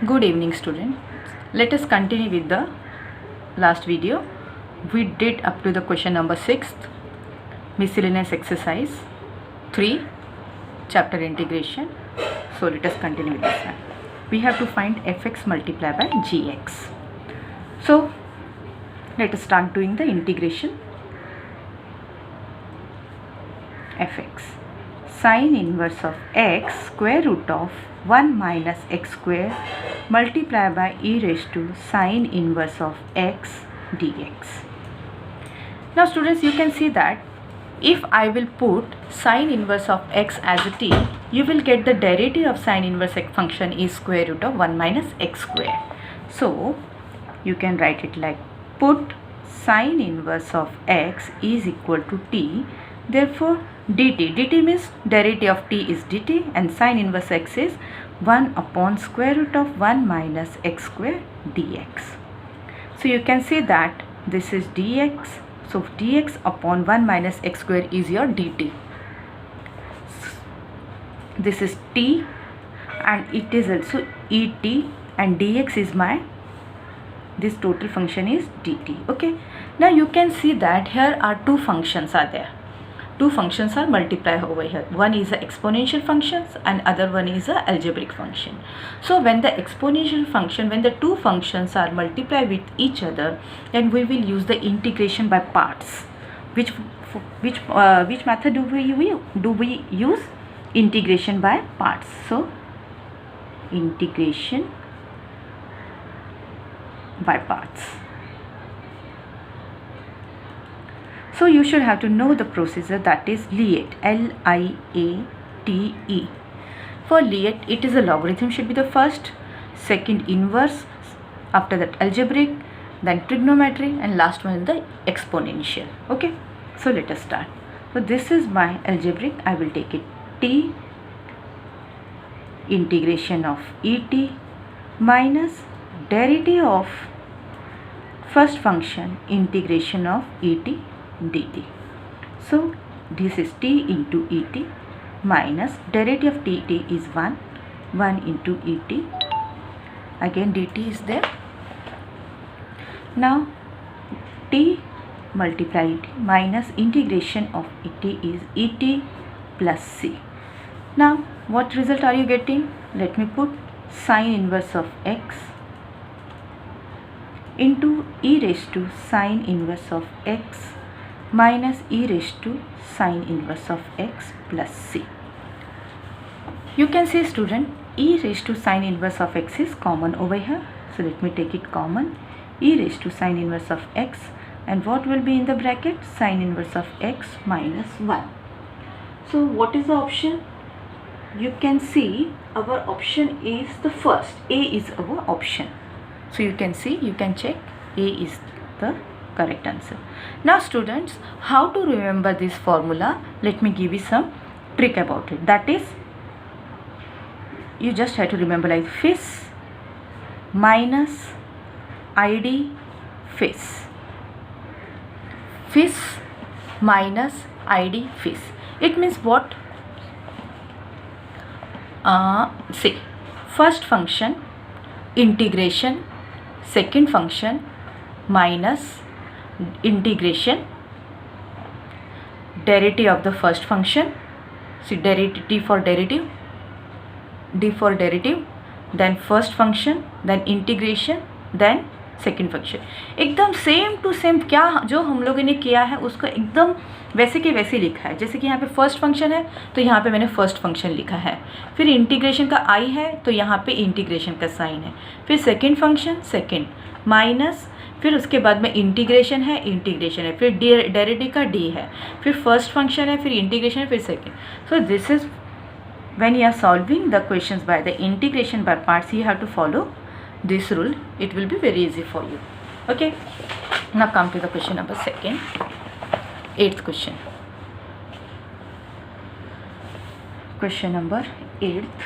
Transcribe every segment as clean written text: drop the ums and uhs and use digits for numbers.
Good evening, student. Let us continue with the last video. We did up to the question number 6, miscellaneous exercise 3, chapter integration. So let us continue with this one. We have to find fx multiplied by gx. So let us start doing the integration. Fx sine inverse of x square root of 1 minus x square multiplied by e raised to sine inverse of x dx. Now students, you can see that if I will put sine inverse of x as a t, you will get the derivative of sine inverse x function is square root of 1 minus x square. So you can write it like, put sine inverse of x is equal to t, therefore dt means derivative of t is dt and sine inverse x is 1 upon square root of 1 minus x square dx. So you can see that this is dx, so dx upon 1 minus x square is your dt. This is t and it is also et and dx is my, this total function is dt. Okay, now you can see that here are two functions are there. Two functions are multiplied over here. One is a exponential functions and other one is a algebraic function. So when the exponential function, when the two functions are multiplied with each other, then we will use the integration by parts. Which method do we use? Integration by parts. So integration by parts. So you should have to know the procedure, that is liate, L-I-A-T-E. For liate, it is a logarithm should be the first, second inverse, after that algebraic, then trigonometry, and last one is the exponential. Okay, so let us start. So this is my algebraic. I will take it t integration of et minus derivative of first function integration of et dt. So this is t into et minus derivative of dt is 1 into et, again dt is there. Now t multiply et minus integration of et is et plus c. Now what result are you getting? Let me put sine inverse of x into e raised to sine inverse of x minus e raised to sine inverse of x plus c. You can see student, e raised to sine inverse of x is common over here. So let me take it common, e raised to sine inverse of x, and what will be in the bracket? Sine inverse of x minus 1. So what is the option? You can see our option is the first, A is our option. So you can see, you can check, A is the correct answer. Now students, how to remember this formula? Let me give you some trick about it. That is, you just have to remember like FIS minus ID FIS. FIS minus ID FIS. It means what? See, first function integration, second function minus integration derivative of the first function. See, derivative, T for derivative, D for derivative, then first function, then integration, then second function. एकदम same to same क्या जो हम लोगों ने किया है उसको एकदम वैसे के वैसे लिखा है. जैसे कि यहाँ पे फर्स्ट फंक्शन है तो यहाँ पे मैंने फर्स्ट फंक्शन लिखा है, फिर इंटीग्रेशन का आई है तो यहाँ पे इंटीग्रेशन का साइन है, फिर सेकेंड फंक्शन सेकेंड माइनस, फिर उसके बाद में इंटीग्रेशन है, फिर डेरिवेटिव का डी है, फिर फर्स्ट फंक्शन है, फिर इंटीग्रेशन है, फिर second. So this is when you are solving the questions by the integration by parts, you have to follow this rule. It will be very easy for you. Okay, now come to the question number 2, 8th question. Question number 8th.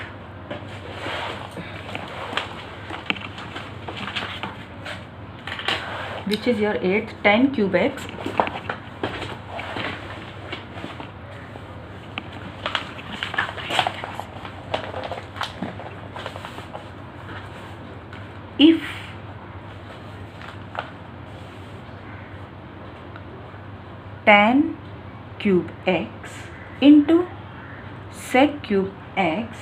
Which is your 8th, 10 cube x if tan cube x into sec cube x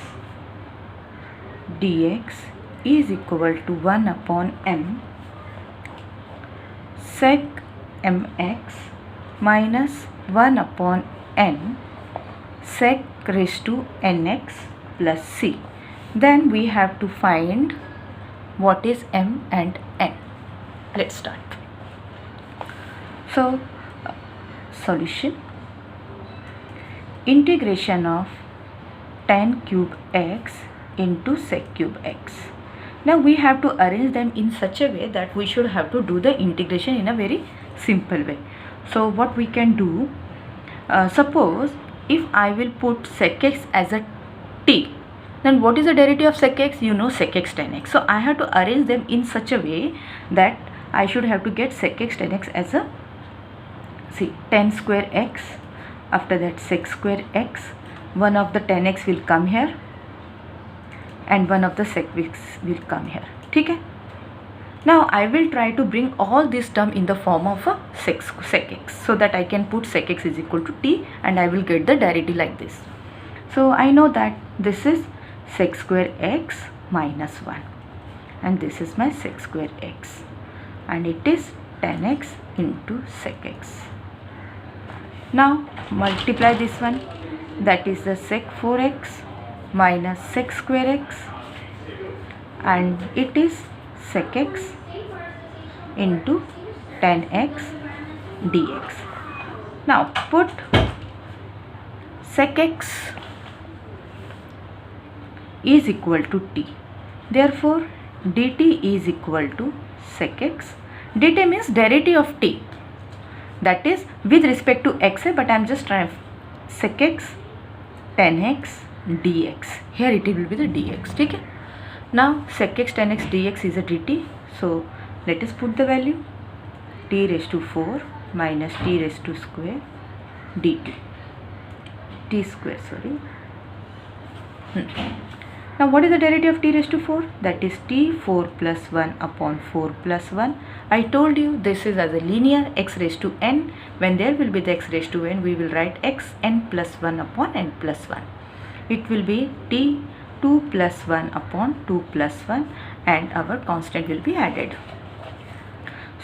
dx is equal to 1 upon m sec mx minus 1 upon n sec raised to nx plus c. Then we have to find what is m and n. Let's start. So, solution: integration of tan cube x into sec cube x. Now we have to arrange them in such a way that we should have to do the integration in a very simple way. So what we can do, suppose if I will put sec x as a t, then what is the derivative of sec x? You know, sec x tan x. So I have to arrange them in such a way that I should have to get sec x tan x as a, see, tan square x, after that sec square x, one of the tan x will come here and one of the sec x will come here. Okay? Now I will try to bring all this term in the form of a sec x, so that I can put sec x is equal to t and I will get the derivative like this. So I know that this is sec square x minus 1 and this is my sec square x and it is tan x into sec x. Now multiply this one, that is the sec 4x minus sec square x and it is sec x into tan x dx. Now put sec x is equal to t. Therefore dt is equal to sec x. dt means derivative of t, that is with respect to x, but I am just trying sec x tan x dx. Here it will be the dx. Okay? Now sec x tan x dx is a dt. So let us put the value, t raised to 4 minus t raised to square dt, t square, sorry. Now what is the derivative of t raised to 4? That is t 4 plus 1 upon 4 plus 1. I told you this is as a linear x raised to n. When there will be the x raised to n, we will write x n plus 1 upon n plus 1. It will be t 2 plus 1 upon 2 plus 1 and our constant will be added.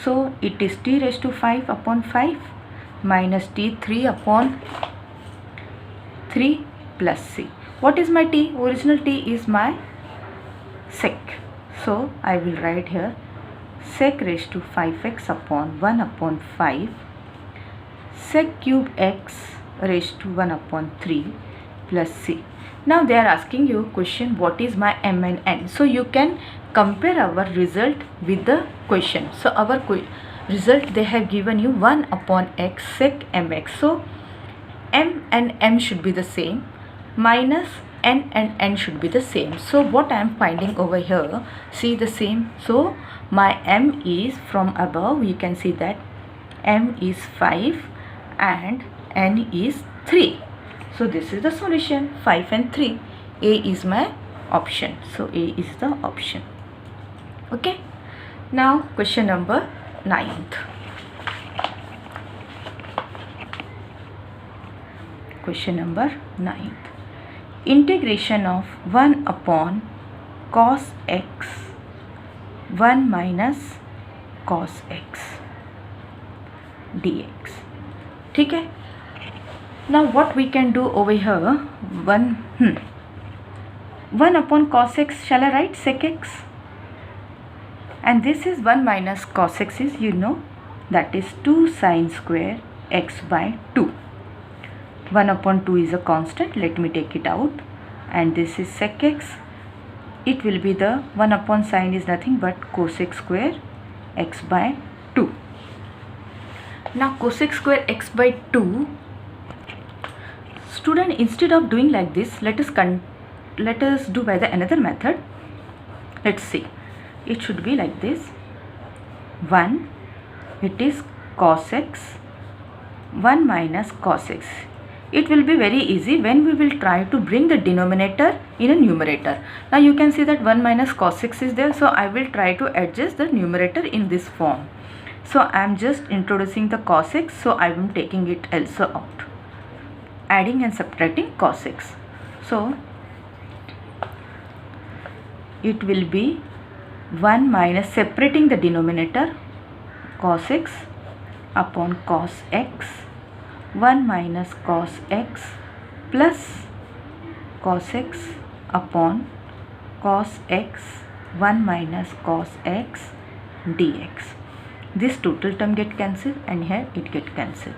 So it is t raised to 5 upon 5 minus t 3 upon 3 plus c. What is my t? Original t is my sec. So I will write here sec raised to 5x upon 1 upon 5 sec cube x raised to 1 upon 3 plus c. Now they are asking you question, what is my m and n? So you can compare our result with the question. So our result, they have given you 1 upon x sec mx. So m and m should be the same, minus n and n should be the same. So what I am finding over here, see the same. So my m is from above, you can see that m is 5 and n is 3. So this is the solution, 5 and 3. A is my option. So A is the option. Okay. Now question number 9th. Question number 9th. Integration of 1 upon cos x 1 minus cos x dx. ठीक है. Now what we can do over here, 1 upon cos x, shall I write sec x? And this is 1 minus cos x is, you know, that is 2 sin square x by 2. 1 upon 2 is a constant, let me take it out, and this is sec x. It will be the 1 upon sin is nothing but cosec square x by 2. Now cosec square x by 2, student, instead of doing like this, let us do by the another method. Let's see, it should be like this. 1, it is cos x, 1 minus cos x. it will be very easy when we will try to bring the denominator in a numerator. Now you can see that 1 minus cos 6 is there, so I will try to adjust the numerator in this form. So I am just introducing the cos x, so I am taking it also out, adding and subtracting cos x. So it will be 1 minus, separating the denominator, cos x upon cos x, 1 minus cos x plus cos x upon cos x, 1 minus cos x dx. This total term get cancelled and here it get cancelled.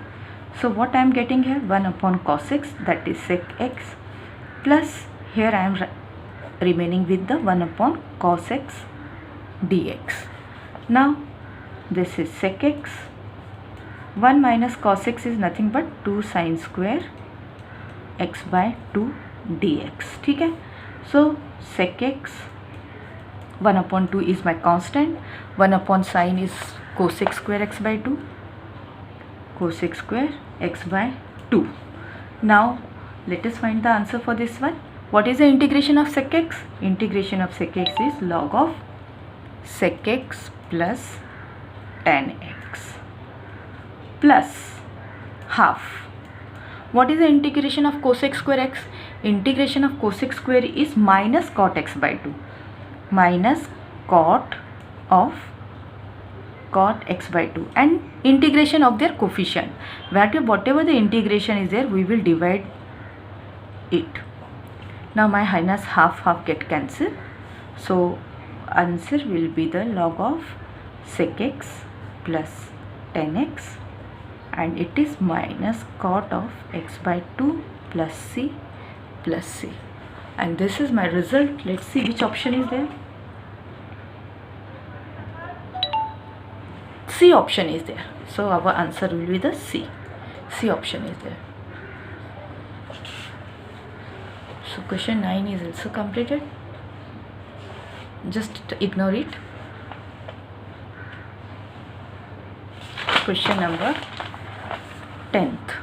So what I am getting here, 1 upon cos x, that is sec x, plus here I am remaining with the 1 upon cos x dx. Now this is sec x, 1 minus cos x is nothing but 2 sin square x by 2 dx. ठीक है. So sec x, 1 upon 2 is my constant, 1 upon sin is cosec square x by 2, cosec square x by 2. Now let us find the answer for this one. What is the integration of sec x? Integration of sec x is log of sec x plus tan x plus half. What is the integration of cosec square x? Integration of cosec square is minus cot x by 2, minus cot of cot x by 2, and integration of their coefficient. Whatever the integration is there, we will divide it. Now my minus half get cancelled, so answer will be the log of sec x plus tan x, and it is minus cot of x by 2 plus c plus c. And this is my result. Let's see which option is there. C option is there. So our answer will be the C. C option is there. So question 9 is also completed. Just ignore it. Question number 10th.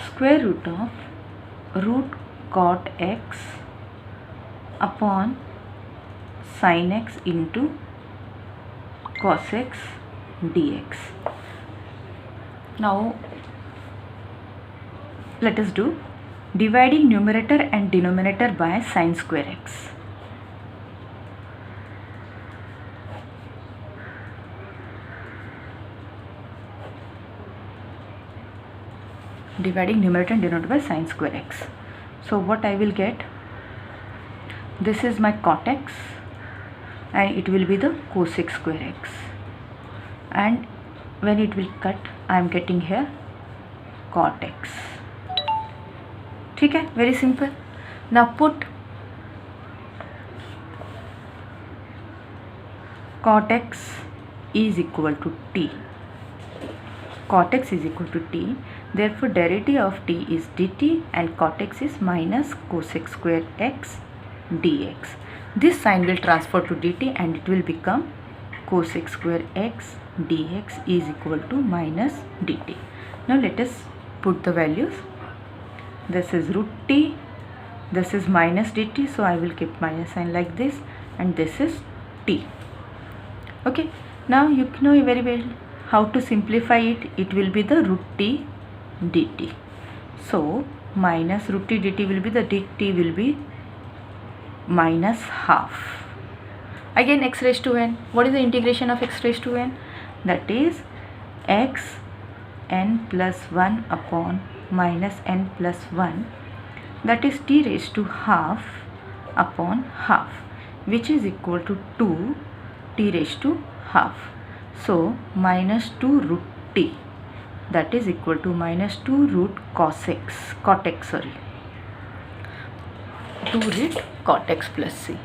Square root of root cot x upon sin x into cos x dx. Now let us do dividing numerator and denominator by sin square x. Dividing numerator and denominator by sin square x. So what I will get, this is my cot x and it will be the cosec square x, and when it will cut I am getting here cot x. ठीक है, very simple. Now put cot x is equal to t. Cot x is equal to t. Therefore derivative of t is dt and cot x is minus cosec square x dx. This sign will transfer to dt and it will become cosec square x dx is equal to minus dt. Now let us put the values. This is root t, this is minus dt, so I will keep minus sign like this, and this is t. Okay, now you know very well how to simplify it. It will be the root t dt. So minus root t dt will be, the dt will be minus half. Again x raised to n. What is the integration of x raised to n? That is x n plus 1 upon minus n plus 1, that is t raised to half upon half, which is equal to 2 t raised to half. So minus 2 root t, that is equal to minus 2 root cos x, cot x, sorry, 2 root cot x plus c.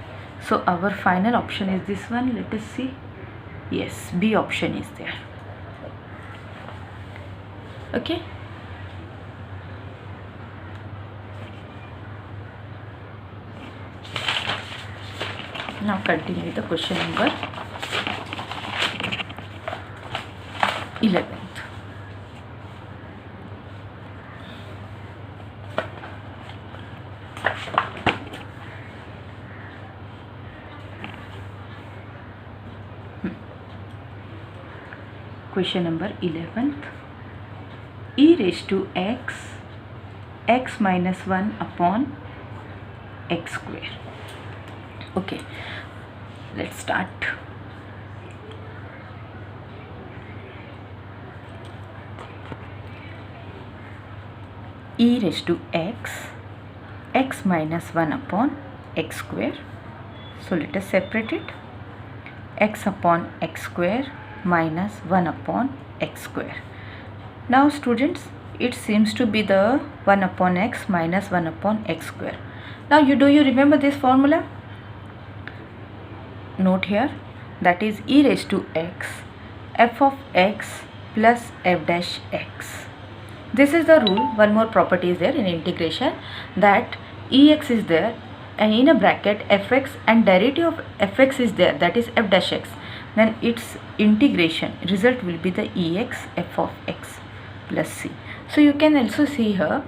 So our final option is this one. Let us see. Yes, B option is there. Okay. Now continue the question number 11th. Question number 11th. E raised to x minus 1 upon x square. Okay, let's start. E raised to x minus 1 upon x square. So let us separate it. X upon x square minus 1 upon x square. Now students, it seems to be the 1 upon x minus 1 upon x square. Now do you remember this formula? Note here, that is e raised to x f of x plus f dash x. This is the rule. One more property is there in integration, that ex is there and in a bracket fx and derivative of fx is there, that is f dash x. Then its integration result will be the ex f of x plus c. So you can also see here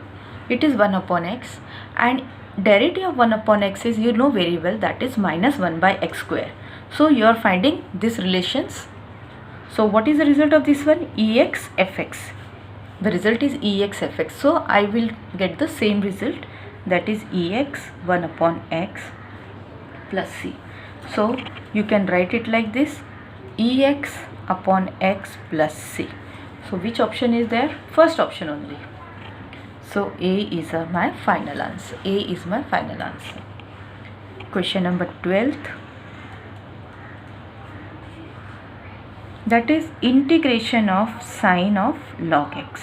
it is 1 upon x and derivative of 1 upon x is, you know very well, that is minus 1 by x square. So you are finding these relations. So what is the result of this one? Ex fx. The result is ex fx. So I will get the same result, that is ex 1 upon x plus c. So you can write it like this, ex upon x plus c. So which option is there? First option only. So A is my final answer. A is my final answer. Question number 12th. That is integration of sine of log x.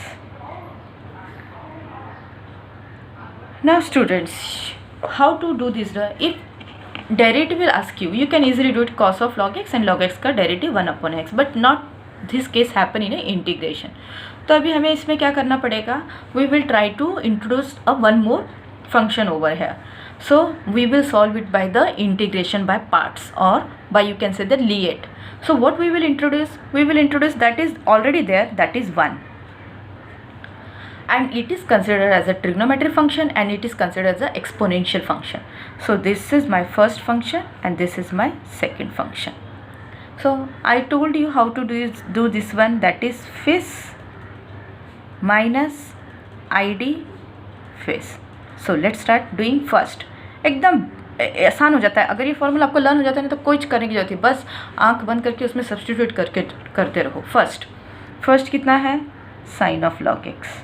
Now students, how to do this? If derivative will ask you, you can easily do it cos of log x and log x का derivative 1 upon x, but not this case happen in a integration. तो अभी हमें इसमें क्या करना पड़ेगा? We will try to introduce a one more function over here. So we will solve it by the integration by parts, or by, you can say, the liet. So what we will introduce? We will introduce that is already there, that is 1. And it is considered as a trigonometric function and it is considered as an exponential function. So this is my first function and this is my second function. So I told you how to do this one, that is phys minus id phys. So let's start doing first. एकदम आसान हो जाता है. अगर ये formula आपको learn हो जाता है ना तो कुछ करने की जरूरत है, बस आंख बंद करके उसमें सब्स्टिट्यूट करके करते रहो. फर्स्ट कितना है? Sine of log x.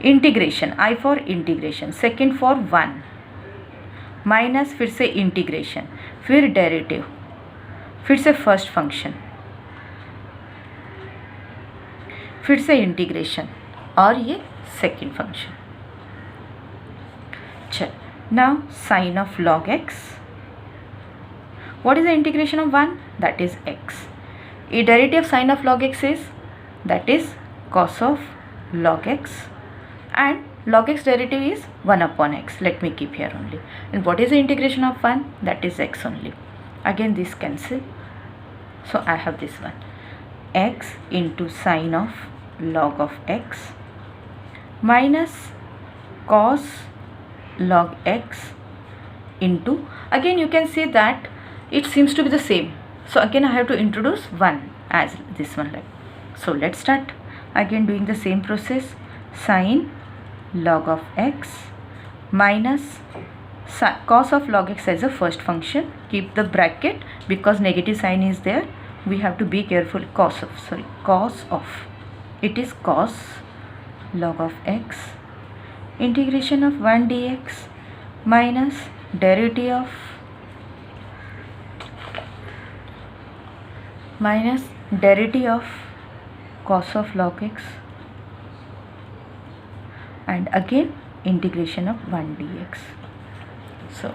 Integration, I for integration, second for 1 minus, फिर से इंटीग्रेशन, फिर डेरिवेटिव, फिर से फर्स्ट फंक्शन, फिर से इंटीग्रेशन और ये सेकेंड फंक्शन. चल, now sine of log x. What is the integration of 1? That is x. A derivative of sine of log x is, that is cos of log x, and log x derivative is 1 upon x. Let me keep here only. And what is the integration of 1? That is x only. Again this cancel. So I have this one, x into sine of log of x minus cos log x into, again you can see that it seems to be the same. So again I have to introduce 1 as this one, like. So let's start again doing the same process. Sine log of x minus cos of log x as a first function. Keep the bracket because negative sign is there. We have to be careful. Cos of, it is cos log of x, integration of 1 dx minus derivative of cos of log x, and again integration of 1 dx. So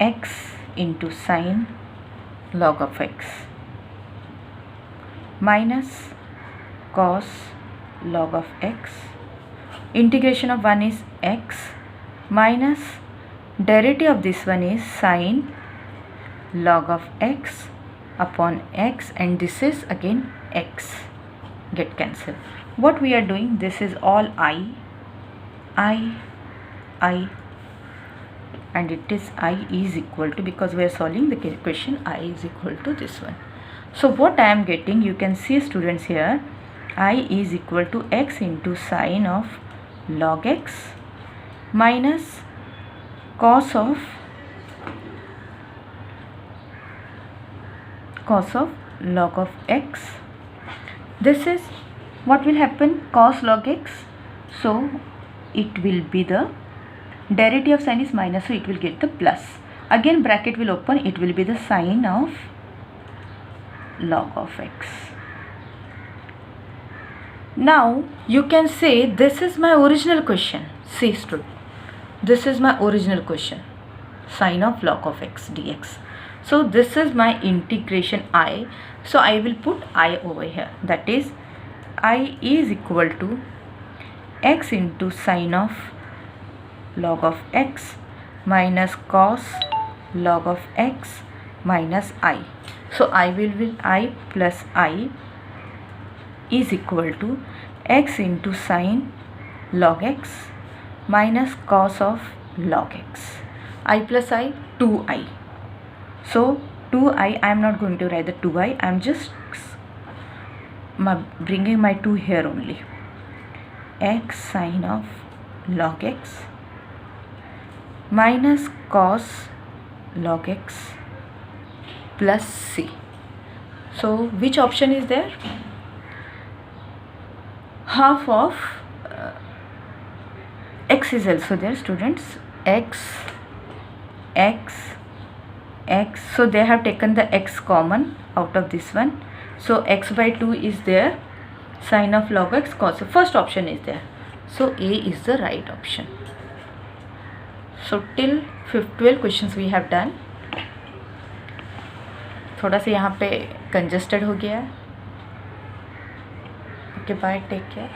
x into sine log of x minus cos log of x, integration of 1 is x minus derivative of this one is sine log of x upon x, and this is again x, get cancelled. What we are doing, this is all I, and it is I is equal to, because we are solving the question, I is equal to this one. So what I am getting, you can see students here, I is equal to x into sine of log x minus cos of log of x. This is what will happen, cos log x, so it will be the derivative of sine is minus, so it will get the plus. Again bracket will open, it will be the sine of log of x. Now you can say this is my original question. See student, this is my original question, sine of log of x dx. So this is my integration I, so I will put I over here, that is I is equal to x into sine of log of x minus cos log of x minus I. So I will I plus I is equal to x into sine log x minus cos of log x. I plus I, 2I. So 2I, I am not going to write the 2I, I am just bringing my 2 here only. X sine of log x minus cos log x plus c. So which option is there? Half of x is also there students, x, so they have taken the x common out of this one, so x by 2 is there, sine of log x cos, first option is there, so A is the right option. So till 12 questions we have done. थोड़ा सा यहाँ पे congested हो गया है. Okay bye, take care.